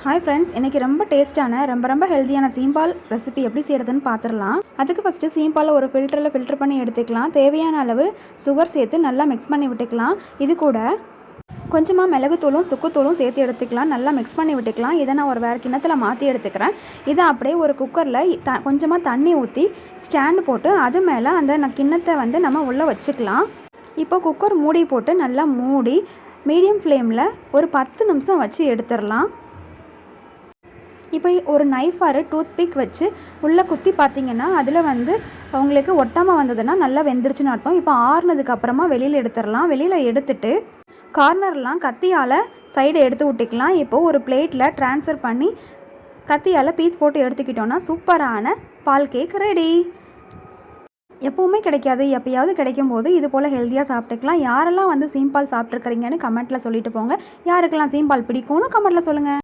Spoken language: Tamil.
ஹாய் ஃப்ரெண்ட்ஸ், இன்றைக்கி ரொம்ப டேஸ்ட்டான ரொம்ப ஹெல்த்தியான சீம்பால் ரெசிபி எப்படி செய்கிறதுன்னு பார்த்துடலாம். அதுக்கு ஃபஸ்ட்டு சீம்பாலை ஒரு ஃபில்டர் பண்ணி எடுத்துக்கலாம். தேவையான அளவு சுகர் சேர்த்து நல்லா மிக்ஸ் பண்ணி விட்டுக்கலாம். இது கூட கொஞ்சமாக மிளகுத்தூளும் சுக்குத்தூளும் சேர்த்து எடுத்துக்கலாம். நல்லா மிக்ஸ் பண்ணி விட்டுக்கலாம். இதை நான் ஒரு வேறு கிண்ணத்தில் மாற்றி எடுத்துக்கிறேன். இதை அப்படியே ஒரு குக்கரில் கொஞ்சமாக தண்ணி ஊற்றி ஸ்டாண்டு போட்டு அது மேலே அந்த கிண்ணத்தை நம்ம உள்ளே வச்சுக்கலாம். இப்போ குக்கர் மூடி போட்டு நல்லா மூடி மீடியம் ஃப்ளேமில் ஒரு 10 நிமிஷம் வச்சு எடுத்துடலாம். இப்போ ஒரு நைஃப் ஆர் டூத் பிக் வச்சு உள்ளே குத்தி பார்த்திங்கன்னா அதில் உங்களுக்கு ஒட்டாமல் வந்ததுன்னா நல்லா வெந்துருச்சுன்னு அர்த்தம். இப்போ ஆறுனதுக்கு அப்புறமா வெளியில் எடுத்துடலாம். வெளியில் எடுத்துட்டு கார்னர்லாம் கத்தியால் சைடு எடுத்து விட்டுக்கலாம். இப்போது ஒரு பிளேட்டில் ட்ரான்ஸ்ஃபர் பண்ணி கத்தியால் பீஸ் போட்டு எடுத்துக்கிட்டோன்னா சூப்பரான பால் கேக் ரெடி. எப்போவுமே கிடைக்காது, எப்போயாவது கிடைக்கும் போது இது போல் ஹெல்த்தியாக சாப்பிட்டுக்கலாம். யாரெல்லாம் சீம்பால் சாப்பிட்ருக்கிறீங்கன்னு கமெண்ட்டில் சொல்லிட்டு போங்க. யாருக்கெல்லாம் சீம்பால் பிடிக்கும்னு கமெண்ட்டில் சொல்லுங்கள்.